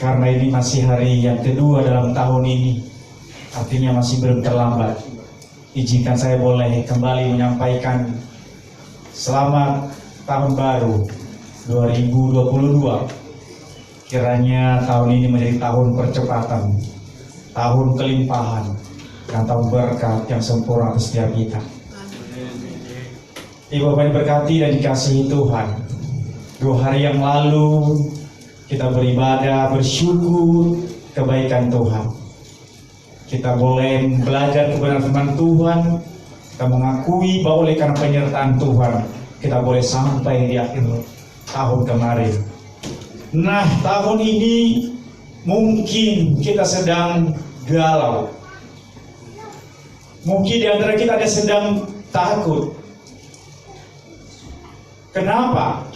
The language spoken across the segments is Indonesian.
Karena ini masih hari yang kedua dalam tahun ini, artinya masih belum terlambat. Izinkan saya boleh kembali menyampaikan selamat tahun baru 2022. Kiranya tahun ini menjadi tahun percepatan, tahun kelimpahan, dan tahun berkat yang sempurna atas setiap kita. Ibu Bapak diberkati dan dikasihi Tuhan. 2 hari yang lalu kita beribadah, bersyukur kebaikan Tuhan. Kita boleh belajar kebenaran firman Tuhan. Kita mengakui bahwa oleh karena penyertaan Tuhan, kita boleh sampai di akhir tahun kemarin. Nah, tahun ini mungkin kita sedang galau. Mungkin di antara kita ada sedang takut. Kenapa?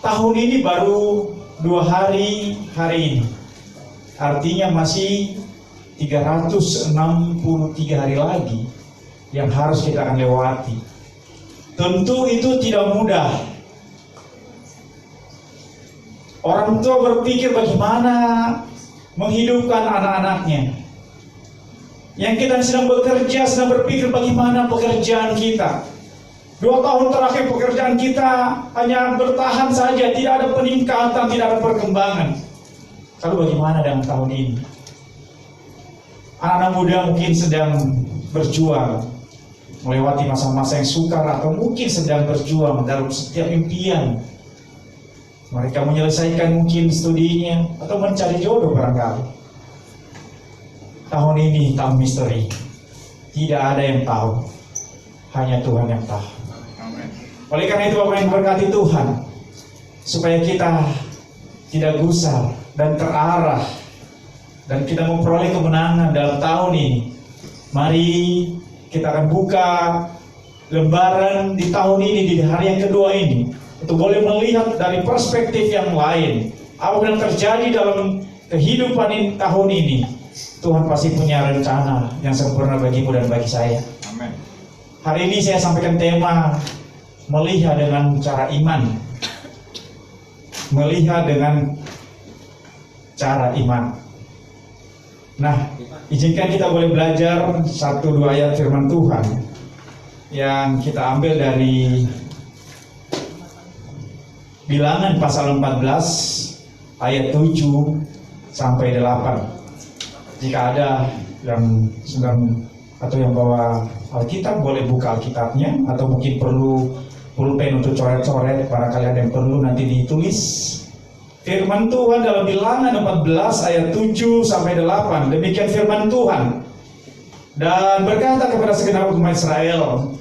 Tahun ini baru 2 hari ini. Artinya masih 363 hari lagi yang harus kita akan lewati. Tentu itu tidak mudah. Orang tua berpikir bagaimana menghidupkan anak-anaknya. Yang kita sedang bekerja, sedang berpikir bagaimana pekerjaan kita. 2 tahun terakhir pekerjaan kita hanya bertahan saja, tidak ada peningkatan, tidak ada perkembangan. Lalu bagaimana dengan tahun ini? Anak-anak muda mungkin sedang berjuang melewati masa-masa yang sukar, atau mungkin sedang berjuang dalam setiap impian. Mereka menyelesaikan mungkin studinya atau mencari jodoh barangkali. Tahun ini tahun misteri. Tidak ada yang tahu, hanya Tuhan yang tahu. Oleh karena itu Bapak yang berkati Tuhan, supaya kita tidak gusar dan terarah, dan kita memperoleh kemenangan dalam tahun ini. Mari kita akan buka lembaran di tahun ini, di hari yang kedua ini, untuk boleh melihat dari perspektif yang lain. Apa yang terjadi dalam kehidupan ini, tahun ini, Tuhan pasti punya rencana yang sempurna bagimu dan bagi saya. Amin. Hari ini saya sampaikan tema melihat dengan cara iman. Melihat dengan cara iman. Nah, izinkan kita boleh belajar 1-2 ayat firman Tuhan yang kita ambil dari Bilangan pasal 14 ayat 7 sampai 8. Jika ada yang sedang atau yang bawa Alkitab, boleh buka Alkitabnya, atau mungkin perlu pulpen untuk coret-coret, barangkali ada yang perlu nanti ditulis. Firman Tuhan dalam Bilangan 14 ayat 7 sampai 8. Demikian firman Tuhan. Dan berkata kepada segenap umat Israel,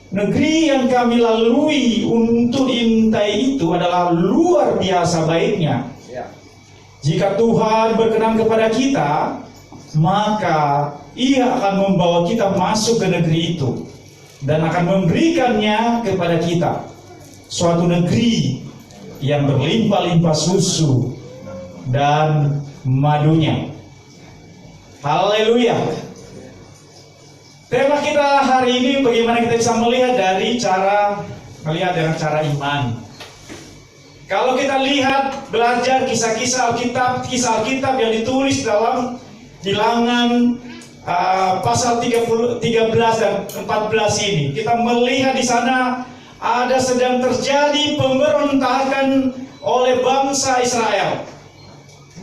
negeri yang kami lalui untuk diintai itu adalah luar biasa baiknya. Jika Tuhan berkenan kepada kita, maka Ia akan membawa kita masuk ke negeri itu dan akan memberikannya kepada kita, suatu negeri yang berlimpah-limpah susu dan madunya. Haleluya. Tema kita hari ini, bagaimana kita bisa melihat dengan cara iman. Kalau kita lihat, belajar kisah-kisah Alkitab yang ditulis dalam Bilangan pasal 13 dan 14 ini, kita melihat di sana ada sedang terjadi pemberontakan oleh bangsa Israel.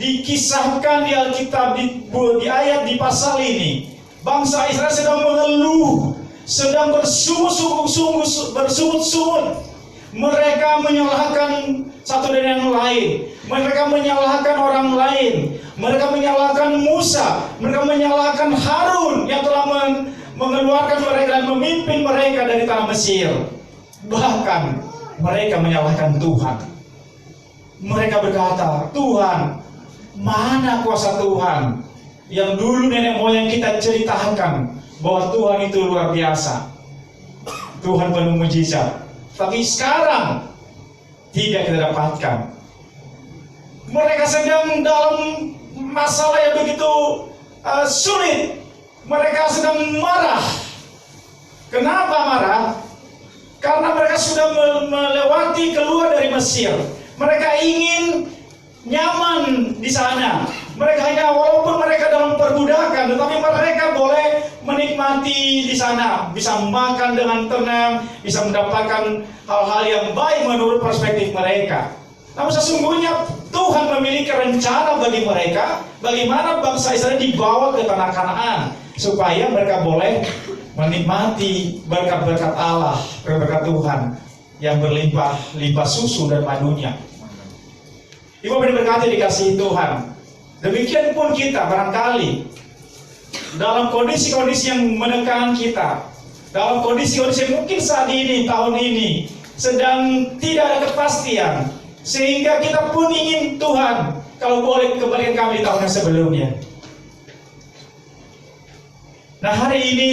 Dikisahkan di Alkitab di ayat di pasal ini, bangsa Israel sedang mengeluh, sedang bersungut-sungut. Mereka menyalahkan satu dan yang lain. Mereka menyalahkan orang lain. Mereka menyalahkan Musa. Mereka menyalahkan Harun yang telah mengeluarkan mereka dan memimpin mereka dari tanah Mesir. Bahkan mereka menyalahkan Tuhan. Mereka berkata, Tuhan, mana kuasa Tuhan yang dulu nenek moyang kita ceritakan bahwa Tuhan itu luar biasa, Tuhan penuh mujizat. Tapi sekarang tidak kita dapatkan. Mereka sedang dalam masalah yang begitu sulit. Mereka sedang marah. Kenapa marah? Karena mereka sudah melewati keluar dari Mesir. Mereka ingin nyaman di sana. Mereka hanya, walaupun mereka dalam perbudakan, tetapi mereka boleh menikmati di sana, bisa makan dengan tenang, bisa mendapatkan hal-hal yang baik menurut perspektif mereka. Namun sesungguhnya Tuhan memiliki rencana bagi mereka, bagaimana bangsa Israel dibawa ke tanah Kanaan, supaya mereka boleh menikmati berkat-berkat Allah, berkat Tuhan yang berlimpah-limpah susu dan madunya. Ibu berkati dikasihi Tuhan. Demikian pun kita barangkali dalam kondisi-kondisi yang menekan kita, dalam kondisi-kondisi yang mungkin saat ini, tahun ini sedang tidak ada kepastian, sehingga kita pun ingin Tuhan kalau boleh kembalikan kami di tahun yang sebelumnya. Nah, hari ini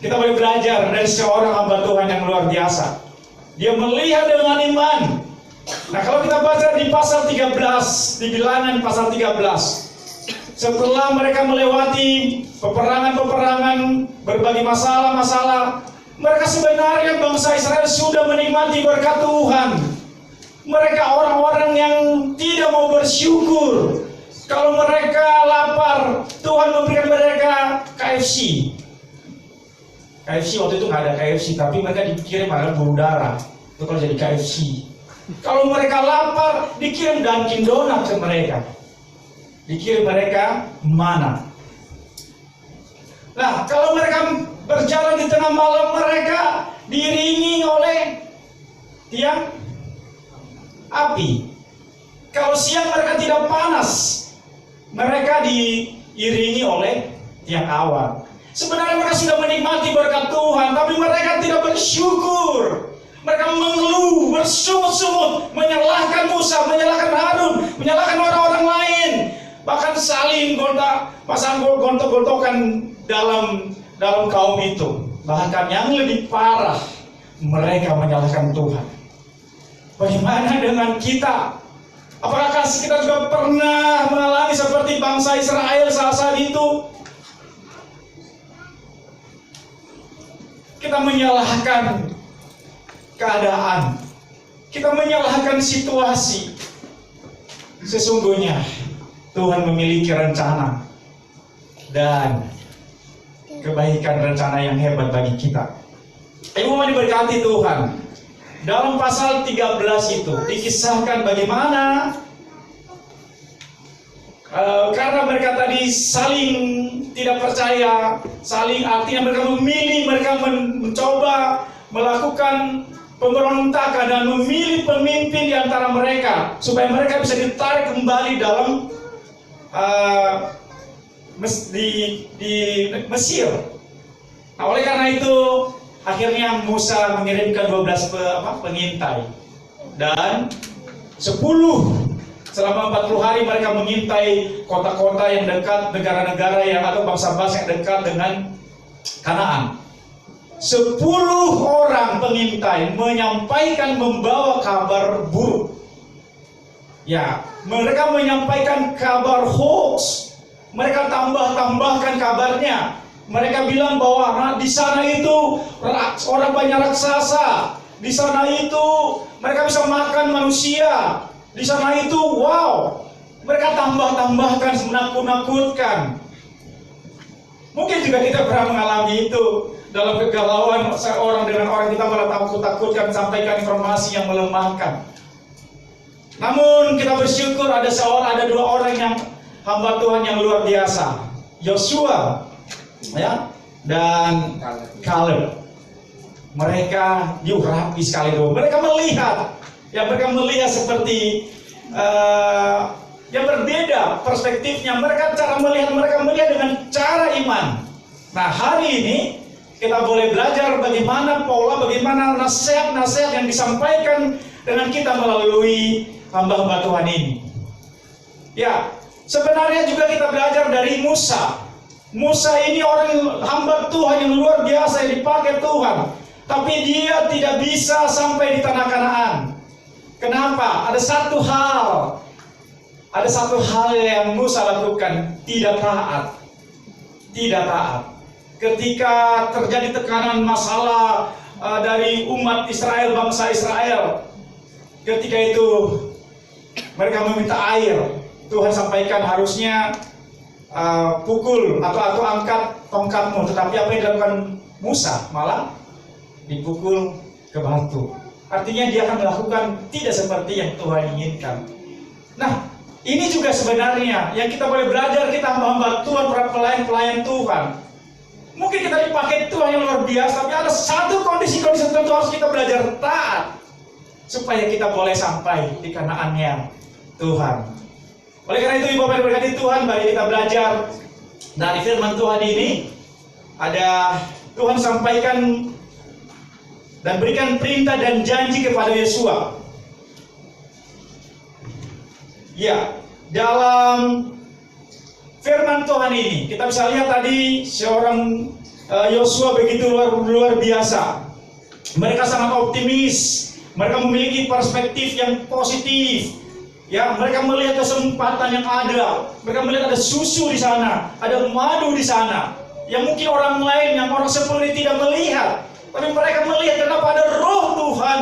kita boleh belajar dari seorang hamba Tuhan yang luar biasa. Dia melihat dengan iman. Nah, kalau kita baca di pasal 13, di Bilangan pasal 13, setelah mereka melewati peperangan-peperangan, berbagai masalah-masalah, mereka sebenarnya bangsa Israel sudah menikmati berkat Tuhan. Mereka orang-orang yang tidak mau bersyukur. Kalau mereka lapar, Tuhan memberikan mereka KFC. KFC waktu itu nggak ada KFC, tapi mereka dikirim malah buru darah. Itu kalau jadi KFC. Kalau mereka lapar, dikirim Dunkin Donat ke mereka. Dikirim mereka mana. Nah, kalau mereka berjalan di tengah malam, mereka diiringi oleh tiang api. Kalau siang mereka tidak panas, mereka diiringi oleh tiang awan. Sebenarnya mereka sudah menikmati berkat Tuhan, tapi mereka tidak bersyukur. Mereka mengeluh, bersungut-sungut, menyalahkan Musa, menyalahkan Harun, menyalahkan orang-orang lain. Bahkan saling gontok-gontokan dalam kaum itu. Bahkan yang lebih parah, mereka menyalahkan Tuhan. Bagaimana dengan kita? Apakah kita juga pernah mengalami seperti bangsa Israel saat itu? Kita menyalahkan keadaan, kita menyalahkan situasi. Sesungguhnya Tuhan memiliki rencana dan kebaikan, rencana yang hebat bagi kita. Ibu mau diberkati Tuhan. Dalam pasal 13 itu dikisahkan bagaimana karena mereka tadi saling tidak percaya, saling artinya mereka memilih, mereka mencoba melakukan pemberontakan dan memilih pemimpin di antara mereka supaya mereka bisa ditarik kembali dalam di Mesir. Nah, oleh karena itu akhirnya Musa mengirimkan 12 pengintai dan 10 selama 40 hari mereka mengintai kota-kota yang dekat, negara-negara yang atau bangsa-bangsa yang dekat dengan Kanaan. 10 orang pengintai menyampaikan, membawa kabar buruk. Ya, mereka menyampaikan kabar hoax. Mereka tambahkan kabarnya. Mereka bilang bahwa di sana itu orang banyak raksasa. Di sana itu mereka bisa makan manusia. Di sana itu, wow. Mereka tambahkan, menakut-nakutkan. Mungkin juga kita pernah mengalami itu. Dalam kegalauan seorang dengan orang, kita malah takut-takutkan, sampaikan informasi yang melemahkan. Namun kita bersyukur ada 2 orang yang hamba Tuhan yang luar biasa, Yosua, ya, dan Kaleb. Mereka rapi sekali dulu. Mereka melihat seperti yang berbeda perspektifnya. Mereka melihat dengan cara iman. Nah, hari ini kita boleh belajar bagaimana nasihat-nasihat yang disampaikan dengan kita melalui hamba-hamba Tuhan ini. Ya, sebenarnya juga kita belajar dari Musa. Musa ini orang hamba Tuhan yang luar biasa yang dipakai Tuhan. Tapi dia tidak bisa sampai di tanah Kanaan. Kenapa? Ada satu hal yang Musa lakukan, tidak taat. Ketika terjadi tekanan masalah dari umat Israel, bangsa Israel, ketika itu mereka meminta air. Tuhan sampaikan harusnya pukul atau angkat tongkatmu, tetapi apa yang dilakukan Musa malah dipukul ke batu. Artinya dia akan melakukan tidak seperti yang Tuhan inginkan. Nah, ini juga sebenarnya yang kita boleh belajar, kita hamba-hamba Tuhan, para pelayan-pelayan Tuhan. Mungkin kita dipakai Tuhan yang luar biasa, tapi ada satu kondisi-kondisi tertentu harus kita belajar taat supaya kita boleh sampai di Kanaannya Tuhan. Oleh karena itu, Ibu Bapak diberkati Tuhan, mari kita belajar dari firman Tuhan ini. Ada Tuhan sampaikan dan berikan perintah dan janji kepada Yosua. Ya, dalam firman Tuhan ini kita bisa lihat tadi seorang Yosua begitu luar biasa. Mereka sangat optimis, mereka memiliki perspektif yang positif. Ya, mereka melihat kesempatan yang ada. Mereka melihat ada susu di sana, ada madu di sana. Yang mungkin orang lain, yang orang seperti tidak melihat. Tapi mereka melihat kenapa ada roh Tuhan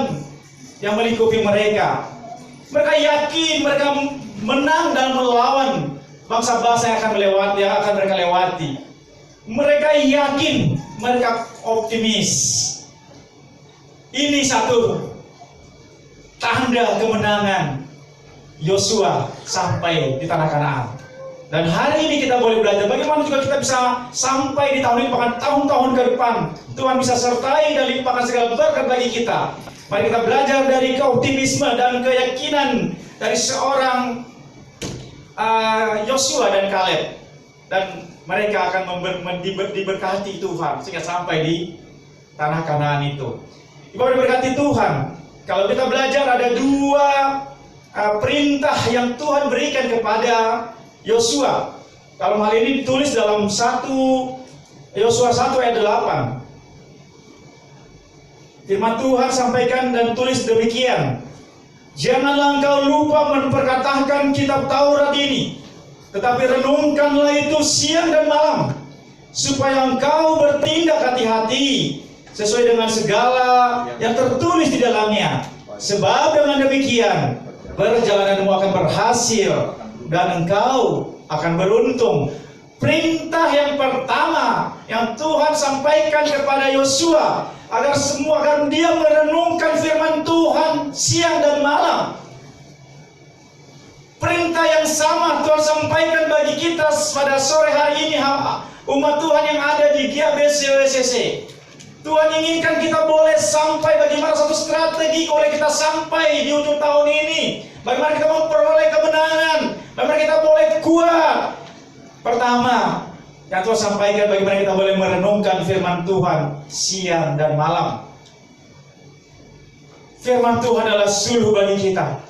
yang melingkupi mereka. Mereka yakin mereka menang dan melawan bangsa-bangsa yang akan mereka lewati. Mereka yakin, mereka optimis. Ini satu tanda kemenangan Yosua sampai di tanah Kanaan. Dan hari ini kita boleh belajar bagaimana juga kita bisa sampai di tahun ini, bahkan tahun-tahun ke depan. Tuhan bisa sertai dan limpahkan segala berkat bagi kita. Mari kita belajar dari keoptimisme dan keyakinan dari seorang Yosua dan Kaleb. Dan mereka akan diberkati Tuhan sehingga sampai di tanah Kanaan itu. Ibu diberkati Tuhan. Kalau kita belajar ada dua perintah yang Tuhan berikan kepada Yosua. Kalau hal ini ditulis dalam Yosua 1 ayat 8. Firman Tuhan sampaikan dan tulis demikian. Janganlah engkau lupa memperkatakan kitab Taurat ini, tetapi renungkanlah itu siang dan malam, supaya engkau bertindak hati-hati sesuai dengan segala yang tertulis di dalamnya. Sebab dengan demikian perjalananmu akan berhasil dan engkau akan beruntung. Perintah yang pertama yang Tuhan sampaikan kepada Yosua agar dia merenungkan firman Tuhan siang dan malam. Perintah yang sama Tuhan sampaikan bagi kita pada sore hari ini, umat Tuhan yang ada di GBC. Tuhan inginkan kita boleh sampai bagaimana satu strategi boleh kita sampai di ujung tahun ini. Bagaimana kita memperoleh kemenangan, bagaimana kita boleh kuat. Pertama, yang Tuhan sampaikan bagaimana kita boleh merenungkan firman Tuhan siang dan malam. Firman Tuhan adalah suluh bagi kita.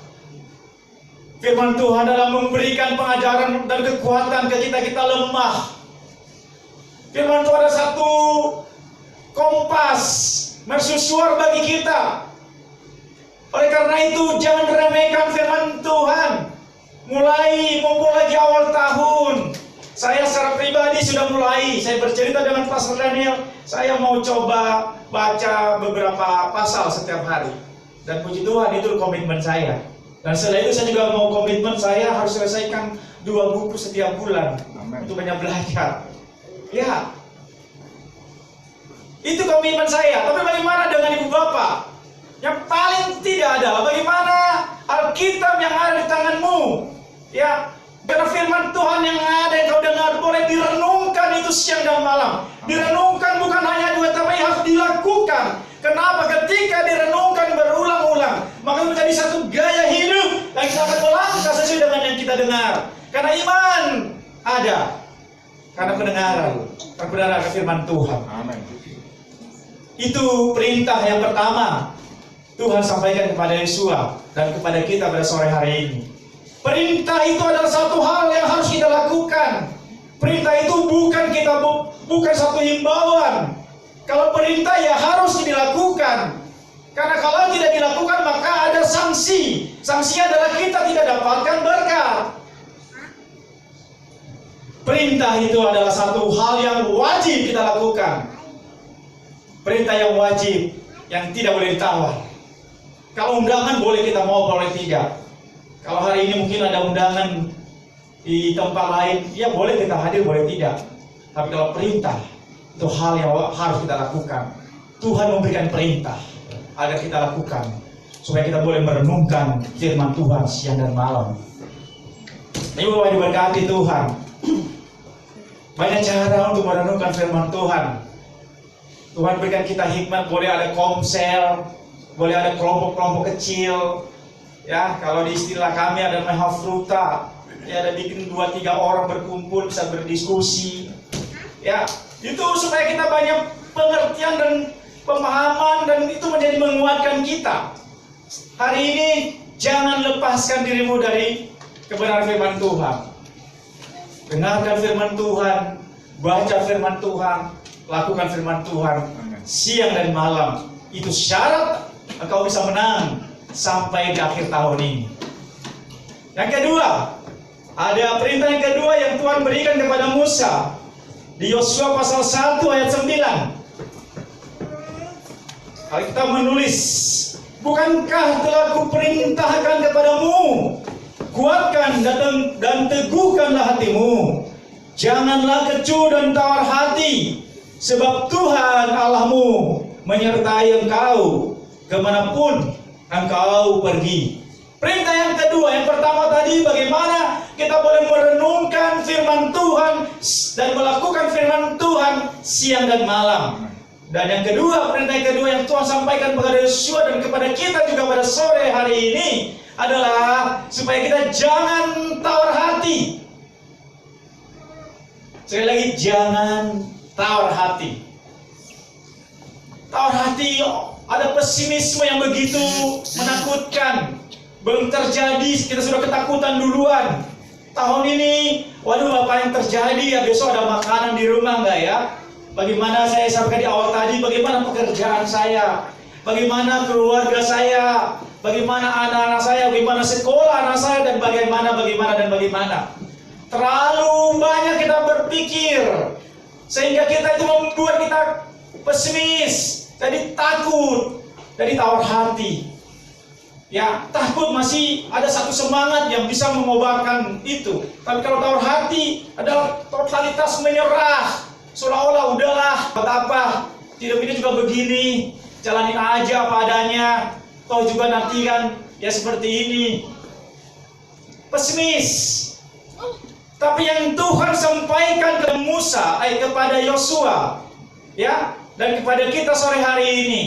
Firman Tuhan adalah memberikan pengajaran dan kekuatan ke kita lemah. Firman Tuhan adalah satu kompas mercusuar bagi kita. Oleh karena itu jangan remehkan firman Tuhan. Mulai mumpung lagi awal tahun, saya secara pribadi sudah mulai. Saya bercerita dengan Pastor Daniel, saya mau coba baca beberapa pasal setiap hari. Dan puji Tuhan itu komitmen saya. Dan setelah itu saya juga mau komitmen saya harus selesaikan 2 buku setiap bulan. Amen. Untuk banyak belajar. Ya, itu komitmen saya. Tapi bagaimana dengan ibu bapak? Yang paling tidak adalah bagaimana Alkitab yang ada di tanganmu. Ya, karena firman Tuhan yang ada yang kau dengar boleh direnungkan itu siang dan malam. Direnungkan bukan hanya 2, tapi harus dilakukan. Kenapa? Ketika direnungkan berulang-ulang, maka menjadi satu gaya hidup dan kita akan melangkah sesuai dengan yang kita dengar. Karena iman ada karena pendengaran, ke firman Tuhan. Amen. Itu perintah yang pertama Tuhan sampaikan kepada Yosua dan kepada kita pada sore hari ini. Perintah itu adalah satu hal yang harus kita lakukan. Perintah itu bukan satu himbauan. Kalau perintah ya harus dilakukan. Karena kalau tidak dilakukan maka ada sanksi. Sanksinya adalah kita tidak dapatkan berkat. Perintah itu adalah satu hal yang wajib kita lakukan. Perintah yang wajib, yang tidak boleh ditawar. Kalau undangan boleh kita mau, boleh tidak. Kalau hari ini mungkin ada undangan di tempat lain, ya boleh kita hadir, boleh tidak. Tapi kalau perintah, itu hal yang harus kita lakukan. Tuhan memberikan perintah agar kita lakukan, supaya kita boleh merenungkan firman Tuhan siang dan malam. Ini Bapak diberkati Tuhan. Banyak cara untuk merenungkan firman Tuhan. Tuhan berikan kita hikmat, boleh ada komsel, boleh ada kelompok-kelompok kecil. Ya, kalau di istilah kami ada mahafruta, ya ada bikin 2-3 orang berkumpul bisa berdiskusi. Ya, itu supaya kita banyak pengertian dan pemahaman, dan itu menjadi menguatkan kita. Hari ini jangan lepaskan dirimu dari kebenaran firman Tuhan. Dengarkan firman Tuhan, baca firman Tuhan, lakukan firman Tuhan siang dan malam. Itu syarat engkau bisa menang sampai di akhir tahun ini. Yang kedua, ada perintah yang kedua yang Tuhan berikan kepada Musa di Yosua pasal 1 ayat 9. Kalau kita menulis, bukankah telah kuperintahkan kepadamu, kuatkan dan teguhkanlah hatimu, janganlah kecuh dan tawar hati, sebab Tuhan Allahmu menyertai engkau kemanapun engkau pergi. Perintah yang kedua, yang pertama tadi bagaimana kita boleh merenungkan firman Tuhan dan melakukan firman Tuhan siang dan malam. Dan yang kedua, perintah yang kedua yang Tuhan sampaikan kepada Yosua dan kepada kita juga pada sore hari ini adalah supaya kita jangan tawar hati. Sekali lagi, jangan tawar hati. Tawar hati, ada pesimisme yang begitu menakutkan. Belum terjadi, kita sudah ketakutan duluan. Tahun ini, waduh apa yang terjadi ya, besok ada makanan di rumah enggak ya? Bagaimana saya sampaikan di awal tadi, bagaimana pekerjaan saya, bagaimana keluarga saya, bagaimana anak-anak saya, bagaimana sekolah anak saya, dan bagaimana. Terlalu banyak kita berpikir, sehingga kita itu membuat kita pesimis, jadi takut, jadi tawar hati. Ya, takut masih ada satu semangat yang bisa mengobarkan itu. Tapi kalau tawar hati adalah totalitas menyerah. Seolah-olah udahlah, betapa hidup ini juga begini, jalanin aja apa adanya, toh juga nanti kan ya seperti ini. Pesimis. Tapi yang Tuhan sampaikan ke Musa, kepada Yosua, ya, dan kepada kita sore hari ini,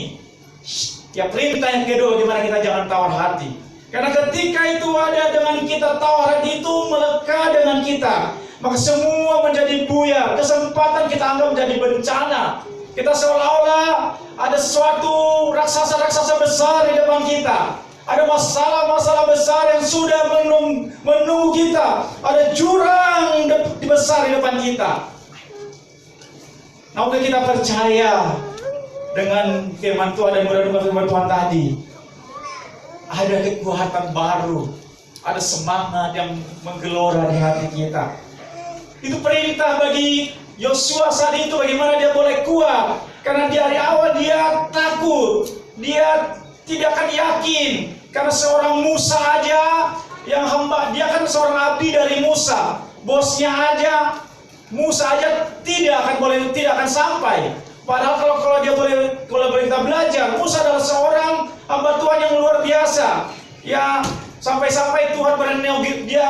ya perintah yang kedua, gimana kita jangan tawar hati. Karena ketika itu ada dengan kita, tawar hati itu melekat dengan kita, maka semua menjadi buyar, kesempatan kita anggap menjadi bencana. Kita seolah-olah ada sesuatu raksasa-raksasa besar di depan kita. Ada masalah-masalah besar yang sudah menunggu kita. Ada jurang besar di depan kita. Namun kita percaya dengan firman Tuhan dan merenungkan firman Tuhan tadi, ada kekuatan baru, ada semangat yang menggelora di hati kita. Itu perintah bagi Yosua saat itu, bagaimana dia boleh kuat. Karena di hari awal dia takut, dia tidak akan yakin. Karena seorang Musa aja yang hamba, dia kan seorang abdi dari Musa. Bosnya aja, Musa aja tidak akan sampai. Padahal kalau dia boleh kita belajar, Musa adalah seorang hamba Tuhan yang luar biasa. Ya, sampai-sampai Tuhan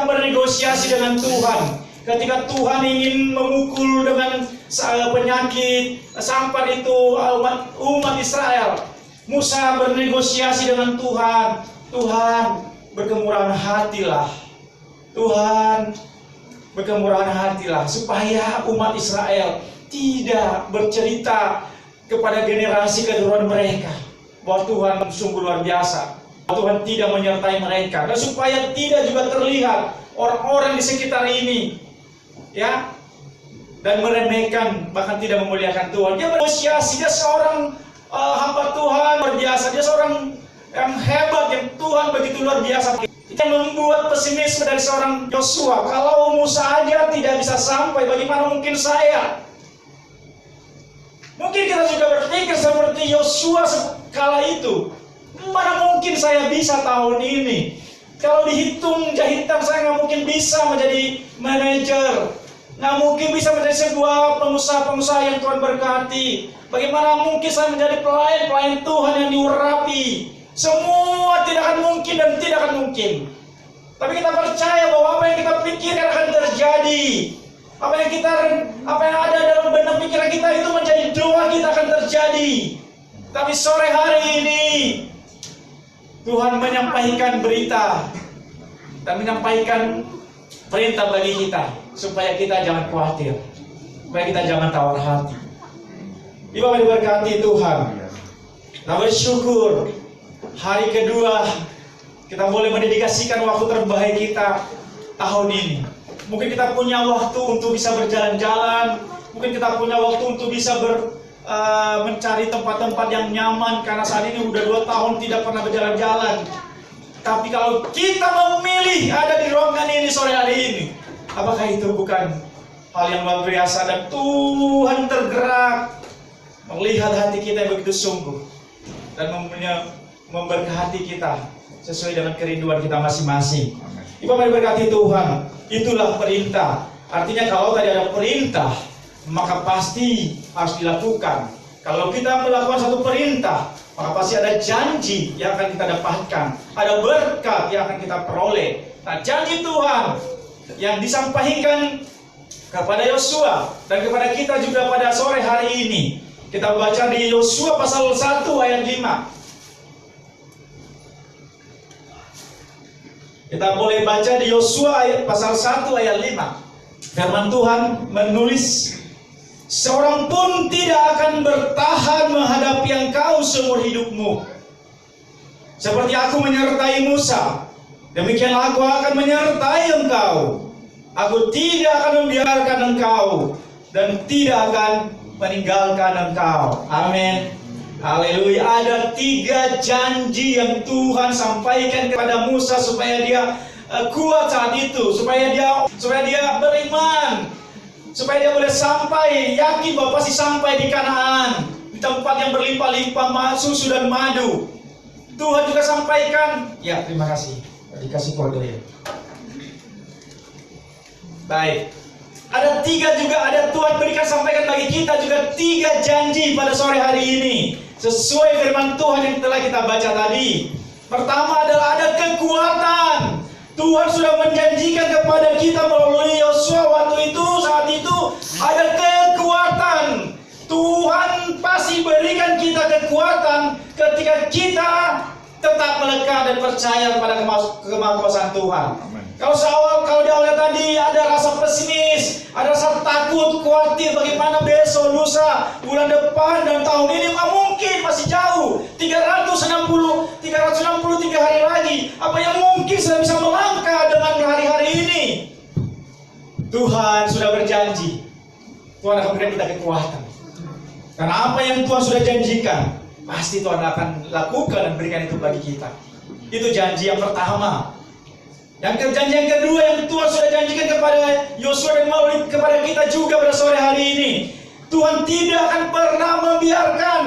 bernegosiasi dengan Tuhan. Ketika Tuhan ingin memukul dengan penyakit sampar itu umat Israel, Musa bernegosiasi dengan Tuhan. Tuhan, berkemurahan hatilah. Tuhan, berkemurahan hatilah supaya umat Israel tidak bercerita kepada generasi keturunan mereka bahwa Tuhan sungguh luar biasa, Tuhan tidak menyertai mereka, dan supaya tidak juga terlihat orang-orang di sekitar ini, ya, dan meremehkan bahkan tidak memuliakan Tuhan. Dia bernegosiasi, dia seorang hamba Tuhan luar biasa, dia seorang yang hebat, yang Tuhan begitu luar biasa. Yang membuat pesimisme dari seorang Yosua, kalau Musa aja tidak bisa sampai, bagaimana mungkin saya? Mungkin kita juga berpikir seperti Yosua kala itu. Mana mungkin saya bisa tahun ini? Kalau dihitung jahitan saya nggak mungkin bisa menjadi manajer, nggak mungkin bisa menjadi sebuah pengusaha-pengusaha yang Tuhan berkati. Bagaimana mungkin saya menjadi pelayan Tuhan yang diurapi? Semua tidak akan mungkin dan tidak akan mungkin. Tapi kita percaya bahwa apa yang kita pikirkan akan terjadi. Apa yang ada dalam benak pikiran kita itu menjadi doa kita akan terjadi. Tapi sore hari ini Tuhan menyampaikan berita dan menyampaikan perintah bagi kita supaya kita jangan khawatir, supaya kita jangan tawar hati. Ibu diberkati Tuhan. Kita bersyukur hari kedua kita boleh mendedikasikan waktu terbaik kita tahun ini. Mungkin kita punya waktu untuk bisa berjalan-jalan, mungkin kita punya waktu untuk bisa mencari tempat-tempat yang nyaman, karena saat ini udah 2 tahun tidak pernah berjalan-jalan. Tapi kalau kita memilih ada di ruangan ini sore hari ini, apakah itu bukan hal yang luar biasa? Dan Tuhan tergerak melihat hati kita yang begitu sungguh dan memberkati kita sesuai dengan kerinduan kita masing-masing. Ibu berkati Tuhan. Itulah perintah. Artinya kalau tadi ada perintah, maka pasti harus dilakukan. Kalau kita melakukan satu perintah, maka pasti ada janji yang akan kita dapatkan, ada berkat yang akan kita peroleh. Nah, janji Tuhan yang disampaikan kepada Yosua dan kepada kita juga pada sore hari ini, kita baca di Yosua pasal 1 ayat 5. Kita boleh baca di Yosua pasal 1 ayat 5. Firman Tuhan menulis, seorang pun tidak akan bertahan menghadapi engkau seumur hidupmu. Seperti aku menyertai Musa, demikianlah aku akan menyertai engkau. Aku tidak akan membiarkan engkau dan tidak akan meninggalkan engkau. Amin. Haleluya. Ada 3 janji yang Tuhan sampaikan kepada Musa supaya dia kuat saat itu, supaya dia beriman, supaya dia boleh sampai, yakin bahwa pasti sampai di Kanaan, di tempat yang berlimpah-limpah susu dan madu. Tuhan juga sampaikan, ya terima kasih, dikasih kode ya. Baik. Ada 3 juga, ada Tuhan berikan sampaikan bagi kita juga 3 janji pada sore hari ini. Sesuai firman Tuhan yang telah kita baca tadi. Pertama adalah ada kekuatan. Tuhan sudah menjanjikan kepada kita melalui Yosua saat itu ada kekuatan. Tuhan pasti berikan kita kekuatan ketika kita tetap melekat dan percaya kepada kemahkuasaan Tuhan. Kalau di awal tadi ada rasa pesimis, ada rasa takut, khawatir bagaimana besok, lusa, bulan depan dan tahun ini, mungkin masih jauh. 363 hari lagi. Apa yang mungkin sudah bisa melangkah dengan hari-hari ini? Tuhan sudah berjanji. Tuhan akan berikan kita kekuatan. Karena apa yang Tuhan sudah janjikan, pasti Tuhan akan lakukan dan berikan itu bagi kita. Itu janji yang pertama. Yang janji yang kedua yang Tuhan sudah janjikan kepada Yosua dan melalui kepada kita juga pada sore hari ini, Tuhan tidak akan pernah membiarkan.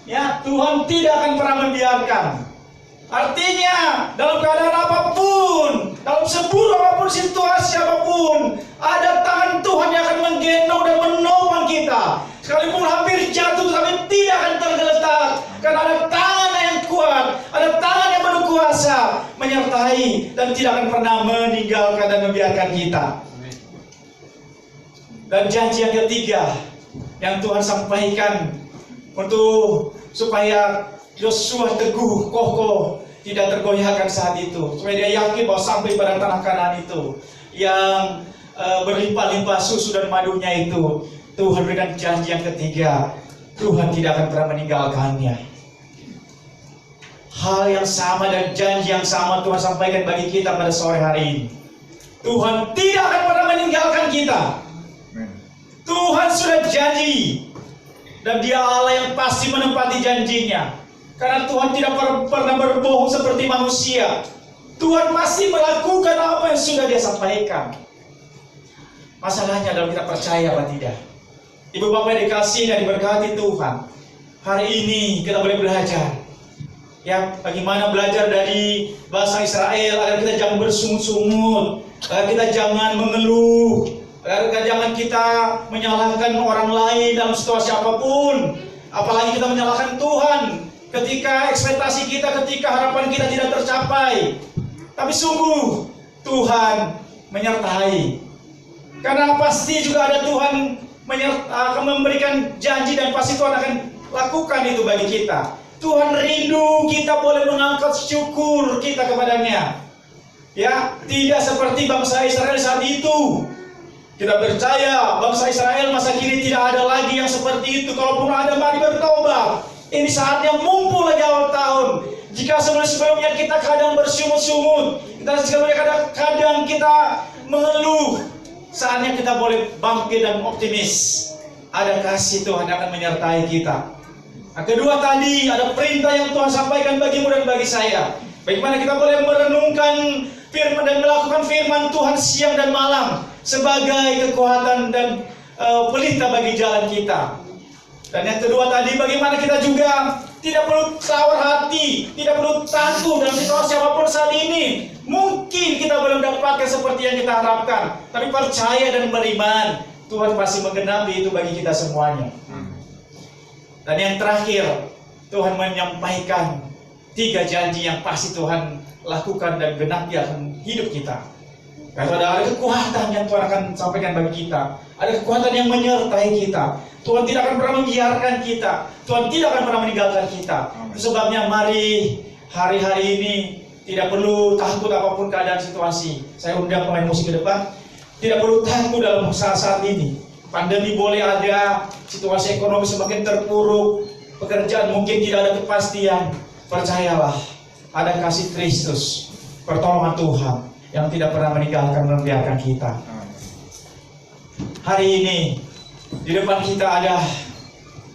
Ya, Tuhan tidak akan pernah membiarkan. Artinya, dalam keadaan apapun, dalam seburuk apapun situasi apapun, ada tangan Tuhan yang akan menggendong dan menopang kita. Sekalipun hampir jatuh, tapi tidak akan tergeletak. Karena ada tangan yang kuat, ada tangan yang penuh kuasa, menyertai dan tidak akan pernah meninggalkan dan membiarkan kita. Dan janji yang ketiga, yang Tuhan sampaikan supaya Yosua teguh, kokoh, tidak tergoyahkan saat itu, supaya dia yakin bahwa sampai pada tanah Kanaan itu yang berlimpah-limpah susu dan madunya itu. Tuhan berikan janji yang ketiga, Tuhan tidak akan pernah meninggalkannya. Hal yang sama dan janji yang sama Tuhan sampaikan bagi kita pada sore hari ini. Tuhan tidak akan pernah meninggalkan kita. Tuhan sudah janji, dan Dia Allah yang pasti menepati janjinya. Karena Tuhan tidak pernah berbohong seperti manusia. Tuhan pasti melakukan apa yang sudah Dia sampaikan. Masalahnya adalah kita percaya atau tidak. Ibu bapak yang dikasihi dan diberkati Tuhan, hari ini kita boleh belajar Ya, bagaimana belajar dari bangsa Israel agar kita jangan bersungut-sungut, agar kita jangan mengeluh, agar jangan kita menyalahkan orang lain dalam situasi apapun, apalagi kita menyalahkan Tuhan ketika ekspektasi kita, ketika harapan kita tidak tercapai. Tapi sungguh Tuhan menyertai, karena pasti juga ada Tuhan akan memberikan janji, dan pasti Tuhan akan lakukan itu bagi kita. Tuhan rindu kita boleh mengangkat syukur kita kepadanya. Ya, tidak seperti bangsa Israel saat itu. Kita percaya bangsa Israel masa kini tidak ada lagi yang seperti itu. Kalaupun ada, mari bertobat. Ini saatnya, mumpul lagi awal tahun. Jika sebelumnya kita kadang bersungut-sungut, kadang kita mengeluh, saatnya kita boleh bangkit dan optimis. Ada kasih Tuhan akan menyertai kita. Nah, kedua tadi ada perintah yang Tuhan sampaikan bagimu dan bagi saya. Bagaimana kita boleh merenungkan firman dan melakukan firman Tuhan siang dan malam sebagai kekuatan dan pelita bagi jalan kita. Dan yang kedua tadi, bagaimana kita juga tidak perlu tawar hati, tidak perlu takut dalam situasi apapun saat ini. Mungkin kita belum dapatkan seperti yang kita harapkan, tapi percaya dan beriman, Tuhan pasti menggenapi itu bagi kita semuanya. Dan yang terakhir, Tuhan menyampaikan 3 janji yang pasti Tuhan lakukan dan genapi akan hidup kita. Karena ada kekuatan yang Tuhan akan sampaikan bagi kita, ada kekuatan yang menyertai kita. Tuhan tidak akan pernah membiarkan kita, Tuhan tidak akan pernah meninggalkan kita. Itu sebabnya mari hari-hari ini tidak perlu takut apapun keadaan situasi. Saya undang pemain musik ke depan. Tidak perlu takut dalam saat-saat ini. Pandemi boleh ada, situasi ekonomi semakin terpuruk, pekerjaan mungkin tidak ada kepastian. Percayalah, ada kasih Kristus, pertolongan Tuhan yang tidak pernah meninggalkan dan membiarkan kita. Hari ini di depan kita ada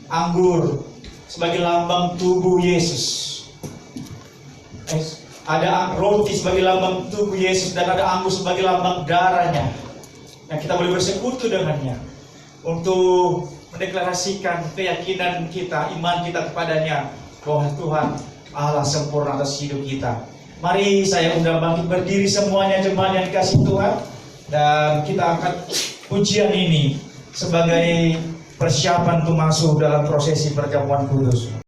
anggur sebagai lambang tubuh Yesus. Ada roti sebagai lambang tubuh Yesus, dan ada anggur sebagai lambang darahnya yang kita boleh bersekutu dengannya untuk mendeklarasikan keyakinan kita, iman kita kepadanya, bahwa Tuhan Allah sempurna atas hidup kita. Mari saya undang bangkit berdiri semuanya jemaat yang dikasih Tuhan, dan kita angkat pujian ini sebagai persiapan untuk masuk dalam prosesi perjamuan kudus.